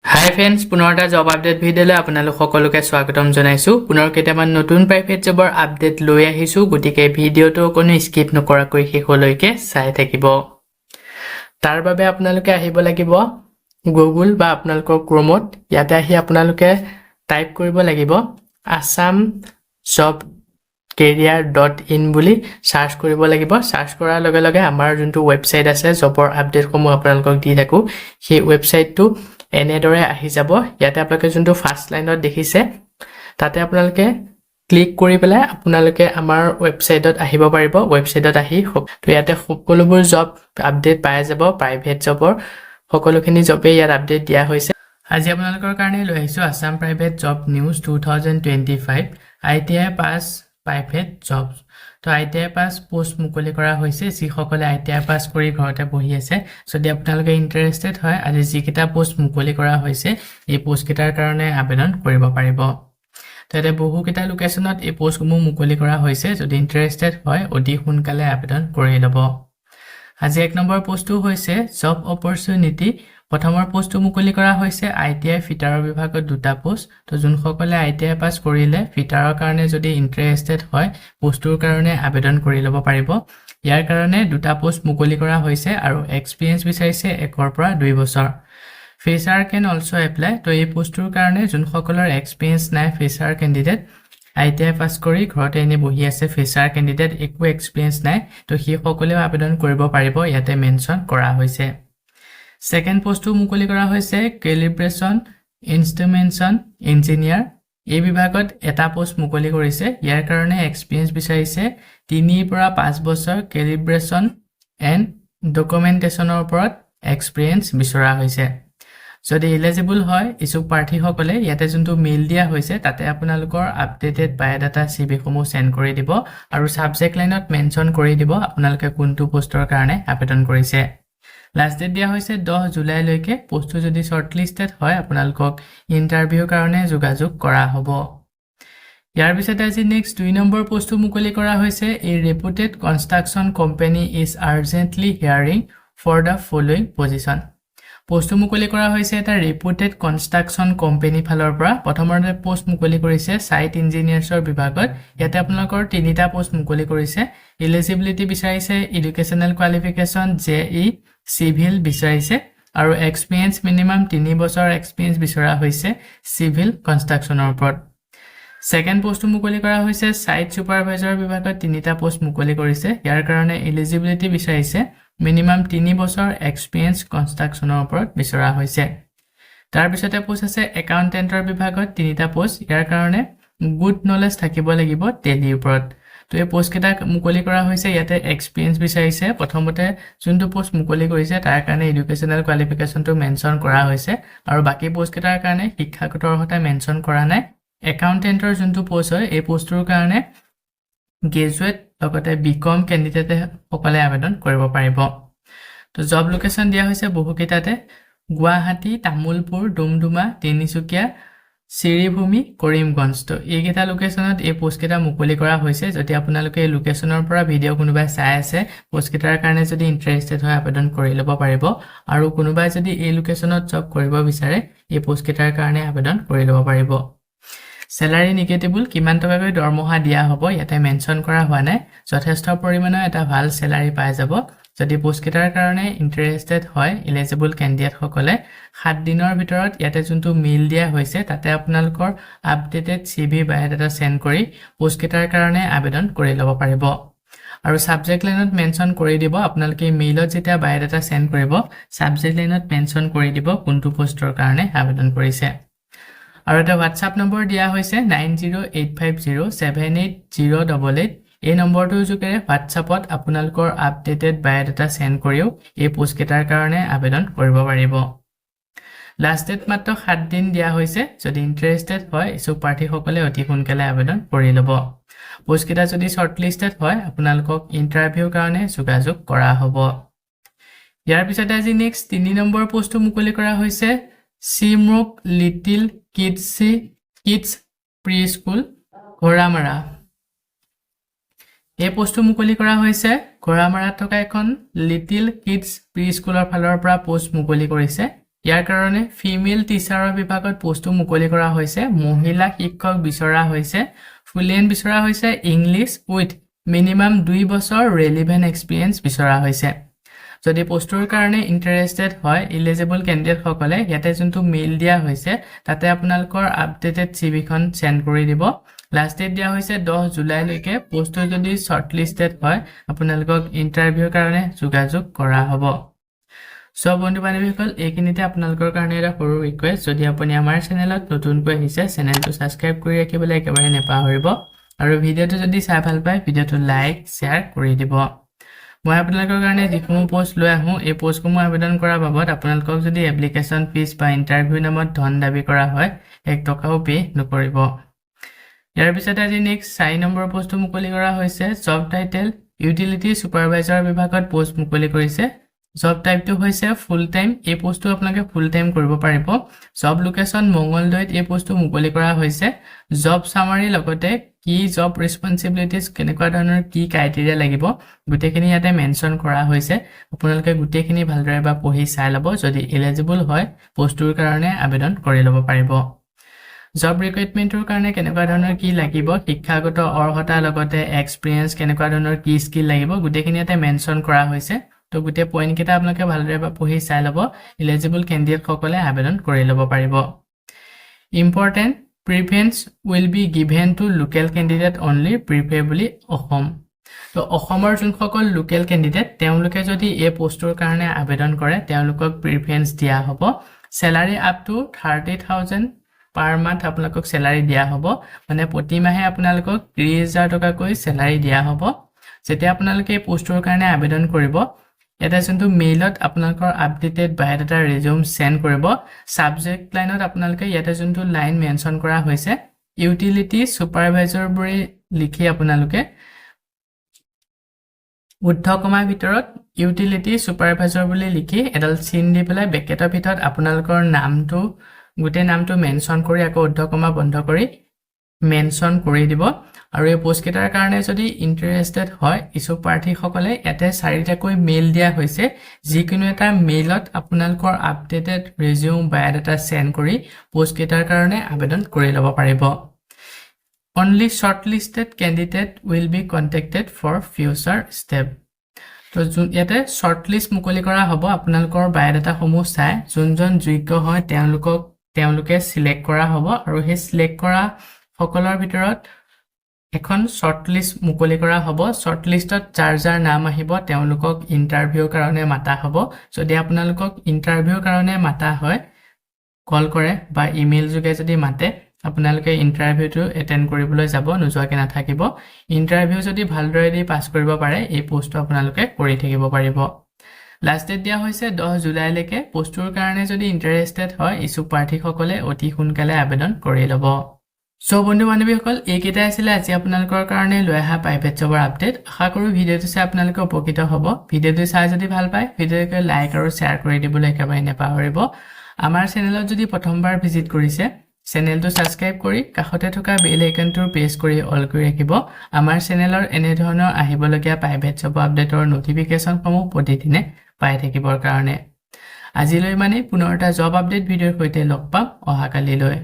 হাই friends, পুনৰ এটা job update ভিডিঅ'লৈ আপোনালোক সকলোকে স্বাগতম জনাইছোঁ। পুনৰ কেইটামান নতুন প্ৰাইভেট জবৰ আপডেট লৈ আহিছোঁ, গতিকে ভিডিঅ'টো কোনো স্কিপ নকৰাকৈ শেষলৈকে চাই থাকিব। তাৰ বাবে আপোনালোকে আহিব লাগিব গুগল বা আপোনালোকৰ ক্ৰমত। ইয়াতে আহি আপোনালোকে টাইপ কৰিব লাগিব আছাম জব career.in বুলি সাৰ্চ কৰিব লাগিব। সাৰ্চ কৰাৰ লগে লগে আমাৰ যোনটো ৱেবছাইট আছে জবৰ আপডেটসমূহ আপোনালোকক দি থাকোঁ, সেই ৱেবছাইটটো এনেদৰে আহি যাব। ইয়াতে আপোনালোকে যোনটো ফাৰ্ষ্ট লাইনত দেখিছে তাতে আপোনালোকে ক্লিক কৰি পেলাই আপোনালোকে আমাৰ ৱেবছাইটত আহিব পাৰিব। ৱেবছাইটত আহি তো ইয়াতে সকলোবোৰ জব আপডেট পাই যাব। প্ৰাইভেট জবৰ সকলোখিনি জবেই ইয়াত আপডেট দিয়া হৈছে। আজি আপোনালোকৰ কাৰণে লৈ আহিছোঁ Assam private job news 2025 ITI পাছ প্ৰাইভেট জব। তো ITI পাছ পোষ্ট মুকলি কৰা হৈছে। যিসকলে ITI পাছ কৰি ঘৰতে বহি আছে, যদি আপোনালোকে ইণ্টাৰেষ্টেড হয়, আজি যিকেইটা পোষ্ট মুকলি কৰা হৈছে এই পোষ্টকেইটাৰ কাৰণে আবেদন কৰিব পাৰিব। তো ইয়াতে বহুকেইটা লোকেশ্যনত এই পোষ্টসমূহ মুকলি কৰা হৈছে। যদি ইণ্টাৰেষ্টেড হয় অতি সোনকালে আবেদন কৰি ল'ব। আজি 1 নম্বৰ পোষ্টটো হৈছে জব অপৰচুনিটি। প্ৰথমৰ পোষ্টটো মুকলি কৰা হৈছে ITI ফিটাৰৰ বিভাগত 2টা পোষ্ট। তো যোনসকলে ITI পাছ কৰিলে ফিটাৰৰ কাৰণে যদি ইণ্টাৰেষ্টেড হয় পোষ্টটোৰ কাৰণে আবেদন কৰি ল'ব পাৰিব। ইয়াৰ কাৰণে 2টা পোষ্ট মুকলি কৰা হৈছে আৰু এক্সপিৰিয়েঞ্চ বিচাৰিছে 1 পৰা 2 বছৰ। ফ্ৰেছাৰ কেন অলছো এপ্লাই। তো এই পোষ্টটোৰ কাৰণে যোনসকলৰ এক্সপিৰিয়েঞ্চ নাই, ফ্ৰেছাৰ কেণ্ডিডেট ITI পাছ কৰি ঘৰতে এনে বহি আছে, ফ্ৰেছাৰ কেণ্ডিডেট একো এক্সপিৰিয়েঞ্চ নাই, তো সেইসকলেও আবেদন কৰিব পাৰিব, ইয়াতে মেনশ্যন কৰা হৈছে। সেকেন্ড পোষ্টটো মুকলি কৰা হৈছে কেলিব্ৰেশ্যন ইনষ্ট্ৰুমেণ্টেশ্যন ইঞ্জিনিয়াৰ। এই বিভাগত এটা পোষ্ট মুকলি কৰিছে। ইয়াৰ কাৰণে এক্সপিৰিয়েঞ্চ বিচাৰিছে 3 পৰা 5 বছৰ কেলিব্ৰেশ্যন এণ্ড ডকুমেণ্টেশ্যনৰ ওপৰত এক্সপিৰিয়েঞ্চ বিচৰা হৈছে। যদি এলিজিবল হয় ইচ্ছুক প্ৰাৰ্থীসকলে ইয়াতে যোনটো মেইল দিয়া হৈছে তাতে আপোনালোকৰ আপডেটেড বায়োডাটা CV-সমূহ চেণ্ড কৰি দিব আৰু ছাবজেক্ট লাইনত মেনশ্যন কৰি দিব আপোনালোকে কোনটো পোষ্টৰ কাৰণে আবেদন কৰিছে। লাষ্ট ডেট দিয়া হৈছে 10 জুলাইলৈকে। পোষ্টটো যদি শ্বৰ্টলিষ্টেড হয় আপোনালোকক ইণ্টাৰভিউৰ কাৰণে যোগাযোগ কৰা হ'ব। ইয়াৰ পিছতে আজি নেক্সট 2 নম্বৰ পোষ্টটো মুকলি কৰা হৈছে a reputed construction company is urgently hiring for the following position. পোষ্টটো মুকলি কৰা হৈছে এটা ৰেপুটেড কনষ্ট্ৰাকশ্যন কোম্পানী ফালৰ পৰা। প্ৰথমতে পোষ্ট মুকলি কৰিছে ছাইট ইঞ্জিনিয়াৰ্ছৰ বিভাগত। ইয়াতে আপোনালোকৰ 3টা পোষ্ট মুকলি কৰিছে। এলিজিবিলিটি বিচাৰিছে এডুকেশ্যনেল কোৱালিফিকেশ্যন JE চিভিল বিচাৰিছে আৰু এক্সপিৰিয়েঞ্চ মিনিমাম 3 বছৰ এক্সপিৰিয়েঞ্চ বিচৰা হৈছে চিভিল কনষ্ট্ৰাকশ্যনৰ ওপৰত। সেকেন্ড পোষ্টটো মুকলি কৰা হৈছে ছাইট ছুপাৰভাইজাৰ বিভাগত 3টা পোষ্ট মুকলি কৰিছে। ইয়াৰ কাৰণে এলিজিবিলিটি বিচাৰিছে মিনিমাম 3 বছৰ এক্সপিৰিয়েঞ্চ কনষ্ট্ৰাকশ্যনৰ ওপৰত বিচৰা হৈছে। তাৰ পিছতে পোষ্ট আছে একাউণ্টেণ্টৰ বিভাগত 3টা পোষ্ট। ইয়াৰ কাৰণে গুড নলেজ থাকিব লাগিব টেলিৰ ওপৰত। তো এই পোষ্টকেইটা মুকলি কৰা হৈছে। ইয়াতে এক্সপিৰিয়েঞ্চ বিচাৰিছে। প্ৰথমতে যোনটো পোষ্ট মুকলি কৰিছে তাৰ কাৰণে এডুকেশ্যনেল কোৱালিফিকেশ্যনটো মেনশ্যন কৰা হৈছে আৰু বাকী পোষ্টকেইটাৰ কাৰণে শিক্ষাগত অৰ্হতা মেনশ্যন কৰা নাই। একাউণ্টেণ্টৰ যোনটো পোষ্ট হয় এই পোষ্টটোৰ কাৰণে গ্ৰেজুৱেট লগতে BCom কেণ্ডিডেটে সকলে আবেদন কৰিব পাৰিব। তো জব লোকেশ্যন দিয়া হৈছে বহুকেইটাতে গুৱাহাটী, তামুলপুৰ, ডুমডুমা, তিনিচুকীয়া, শ্ৰীভূমি, কৰিমগঞ্জ। তো এইকেইটা লোকেশ্যনত এই পোষ্টকেইটা মুকলি কৰা হৈছে। যদি আপোনালোকে এই লোকেশ্যনৰ পৰা ভিডিঅ' কোনোবাই চাই আছে পোষ্টকেইটাৰ কাৰণে যদি ইণ্টাৰেষ্টেড হয় আবেদন কৰি ল'ব পাৰিব আৰু কোনোবাই যদি এই লোকেশ্যনত জব কৰিব বিচাৰে এই পোষ্টকেইটাৰ কাৰণে আবেদন কৰি ল'ব পাৰিব। চেলাৰী নিগেটিবল, কিমান টকাকৈ দৰমহা দিয়া হ'ব ইয়াতে মেনশ্যন কৰা হোৱা নাই। যথেষ্ট পৰিমাণৰ এটা ভাল চেলাৰী পাই যাব। যদি পোষ্টকেইটাৰ কাৰণে ইণ্টাৰেষ্টেড হয় এলিজিবল কেণ্ডিডেটসকলে 7 দিনৰ ভিতৰত ইয়াতে যোনটো মেইল দিয়া হৈছে তাতে আপোনালোকৰ আপডেটেড CV বায়োডাটা চেণ্ড কৰি পোষ্টকেইটাৰ কাৰণে আবেদন কৰি ল'ব পাৰিব আৰু ছাবজেক্ট লাইনত মেনশ্যন কৰি দিব। আপোনালোকে মেইলত যেতিয়া বায়োডাটা চেণ্ড কৰিব ছাবজেক্ট লাইনত মেনশ্যন কৰি দিব কোনটো পোষ্টৰ কাৰণে আবেদন কৰিছে। আৰু এটা হোৱাটছআপ নম্বৰ দিয়া হৈছে 9085078088। এই নম্বৰটোৰ যোগেৰে হোৱাটছআপত আপোনালোকৰ আপডেটেড বায়োডাটা চেণ্ড কৰিও এই পোষ্টকেইটাৰ কাৰণে আবেদন কৰিব পাৰিব। লাষ্ট ডেট মাত্ৰ 7 দিন দিয়া হৈছে। যদি ইণ্টাৰেষ্টেড হয় ইচ্ছুক প্ৰাৰ্থীসকলে অতি সোনকালে আবেদন কৰি ল'ব। পোষ্টকেইটা যদি শ্বৰ্টলিষ্টেড হয় আপোনালোকক ইণ্টাৰভিউৰ কাৰণে যোগাযোগ কৰা হ'ব। ইয়াৰ পিছতে আজি নেক্সট 3 নম্বৰ পোষ্টটো মুকলি কৰা হৈছে Simruk little kids preschool Ghoramara. এই পোষ্টটো মুকলি কৰা হৈছে ঘোঁৰামাৰাত থকা এখন লিটিল কিডছ প্ৰি স্কুলৰ ফালৰ পৰা পোষ্ট মুকলি কৰিছে। ইয়াৰ কাৰণে ফিমেল টিচাৰৰ বিভাগত পোষ্টটো মুকলি কৰা হৈছে মহিলা শিক্ষক বিচৰা হৈছে ফ্লুয়েন্ট বিচৰা হৈছে ইংলিছ উইথ মিনিমাম 2 বছৰ ৰেলেভেন্ট এক্সপেৰিয়েন্স বিচৰা হৈছে যদি পোষ্টৰ কাৰণে ইন্টাৰেস্টেড হয় এলিজিবল ক্যান্ডিডেট সকলে ইয়াতে যোনটো মেইল দিয়া হৈছে তাতে আপোনালোকৰ আপডেটেড সিভি খন সেন্ড কৰি দিব লাষ্ট ডেট দিয়া হৈছে 10 জুলাই লৈকে পোষ্টৰ যদি শৰ্টলিস্টেড হয় আপোনালোকক ইন্টাৰভিউৰ কাৰণে যোগাযোগ কৰা হ'ব সব বন্ধু বান্ধৱীসকল এইখিনিতে আপোনালোকৰ কাৰণে এটা সৰু ৰিকুৱেষ্ট যদি আপুনি আমাৰ চেনেলত নতুনকৈ আহিছে চেনেলটো সাবস্ক্ৰাইব কৰি ৰাখিবলৈ একেবাৰে নেপাহৰিব আৰু ভিডিওটো যদি চাই ভাল পায় ভিডিওটো লাইক শেয়াৰ কৰি দিব মই আপোনালোকৰ কাৰণে যিসমূহ পোষ্ট লৈ আহোঁ এই পোষ্টসমূহ আবেদন কৰাৰ বাবদ আপোনালোকক যদি এপ্লিকেশ্যন ফিজ বা ইন্টাৰভিউ নামত ধন দাবী কৰা হয় 1 টকাও পে নকৰিব ইয়াৰ পিছত আজি নেক্সট 4 নম্বৰ পোষ্টটো মুকলি কৰা হৈছে জব টাইটেল ইউটিলিটি সুপাৰভাইজাৰ বিভাগত পোষ্ট মুকলি কৰিছে জব টাইপটো হৈছে ফুল টাইম এই পোষ্টটো আপোনালোকে ফুল টাইম কৰিব পাৰিব জব লোকেশন মঙ্গলদৈত এই পোষ্টটো মুকলি কৰা হৈছে জব সামাৰী লগতে কি জব ৰেসপন্সিবিলিটিজ কেনেকুৱা ধৰণৰ কি ক্ৰাইটেৰিয়া লাগিব গুটেখিনি ইয়াতে মেনশন কৰা হৈছে আপোনালোকে গুটেখিনি ভালদৰে বা পঢ়ি চাই লব যদি এলিজিবল হয় পোষ্টটোৰ কাৰণে আবেদন কৰি লব পাৰিব জব ৰিক্ৰুইটমেন্টৰ কাৰণে কেনেকুৱা ধৰণৰ কি লাগিব শিক্ষাগত অৰ্হতা লগতে এক্সপেৰিয়েন্স কেনেকুৱা ধৰণৰ কি স্কিল লাগিব গুটেখিনি ইয়াতে মেনশন কৰা হৈছে তো গুটে পইণ্ট কেটা আপোনালোকে ভালদৰে বা পঢ়ি চাই লব এলিজিবল ক্যান্ডিডেট সকলে আবেদন কৰি লব পাৰিব important preference will be given to local candidate only preferably Assam তো অসমৰ যোন সকল লোকেল ক্যান্ডিডেট তেওঁলোকে যদি এই পোষ্টৰ কাৰণে আবেদন কৰে তেওঁলোকক প্ৰিফাৰেন্স দিয়া হ'ব স্যালাৰি আপ টু 30000 পাৰ মান্থ আপোনালোকক স্যালাৰি দিয়া হ'ব মানে প্ৰতি মাহে আপোনালোকক 30000 টকাকৈ স্যালাৰি দিয়া হ'ব যেতিয়া আপোনালোকে এই পোষ্টৰ কাৰণে আবেদন কৰিব এটা যোনটো মেইলত আপোনালোকৰ আপডেটেড বায়োডাটা ৰিজিউম সেন্ড কৰিব সাবজেক্ট লাইনত আপোনালোকে ইয়াতে যোনটো লাইন মেনশন কৰা হৈছে ইউটিলিটি সুপাৰভাইজাৰ বুলি লিখি আপোনালোকে উদ্ধকমাৰ ভিতৰত ইউটিলিটি সুপাৰভাইজাৰ বুলি লিখি এডাল চিন দি পেলাই ব্ৰেকেটৰ ভিতৰত আপোনালোকৰ নামটো গুটে নামটো মেনশন কৰি আকৌ উদ্ধকমা বন্ধ কৰি মেনশন কৰি দিব আৰু এই পোষ্ট কেটাৰ কাৰণে যদি ইন্টাৰেস্টেড হয় ইছু প্ৰাৰ্থী সকলে এতে 4টাকৈ মেইল দিয়া হৈছে যিকোনো এটা মেইলত আপোনালোকৰ আপডেটেড ৰিজিউম বায়োডাটা সেন্ড কৰি পোষ্ট কেটাৰ কাৰণে আবেদন কৰি লব পাৰিব only shortlisted candidate will be contacted for future step তো ইয়াতে শৰ্টলিষ্ট মুকলি কৰা হ'ব আপোনালোকৰ বায়োডাটা সমূহ চাই যোনজন যোগ্য হয় তেওঁলোকে সিলেক্ট কৰা হ'ব আৰু সেই সিলেক্ট কৰা সকলৰ ভিতৰত এখন শৰ্টলিষ্ট মুকলি কৰা হ'ব শৰ্টলিষ্টত যাৰ নাম আহিব তেওঁলোকক ইন্টাৰভিউৰ কাৰণে মাতা হ'ব যদি আপোনালোকক ইন্টাৰভিউৰ কাৰণে মাতা হয় কল কৰে বা ইমেইল যোগে যদি মাতে আপোনালোকে ইন্টাৰভিউটো এটেন্ড কৰিবলৈ যাব নোযোৱাকে নাথাকিব ইন্টাৰভিউ যদি ভালদৰে দি পাছ কৰিব পাৰে এই পোষ্টটো আপোনালোকে কৰি থাকিব পাৰিব লাষ্ট ডেট দিয়া হৈছে 10 জুলাই লৈকে পোষ্টৰ কাৰণে যদি ইন্টাৰেস্টেড হয় ইছু প্ৰাৰ্থী সকলে অতি সোনকালে আবেদন কৰি ল'ব সো বন্ধু বান্ধৱীসকল এইকেইটা আছিল আজি আপোনালোকৰ কাৰণে লৈ অহা প্ৰাইভেট জবৰ আপডেট আশা কৰো ভিডিওটো চাই আপোনালোকে উপকৃত হ'ব ভিডিওটো চাই যদি ভাল পায় ভিডিওটো লাইক আৰু শেয়াৰ কৰি দিবলৈ একেবাৰে নেপাহৰিব আমাৰ চেনেলত যদি প্ৰথমবাৰ ভিজিট কৰিছে চেনেলটো সাবস্ক্ৰাইব কৰি কাষতে থকা বেল আইকনটো প্ৰেছ কৰি অল কৰি ৰাখিব আমাৰ চেনেলৰ এনে ধৰণৰ আহিবলগীয়া প্ৰাইভেট জব আপডেটৰ নটিফিকেশনসমূহ প্ৰতিদিনে পাই থাকিবৰ কাৰণে আজিলৈ মানে পুনৰ এটা জব আপডেট ভিডিওৰ সৈতে লগ পাম অহাকালিলৈ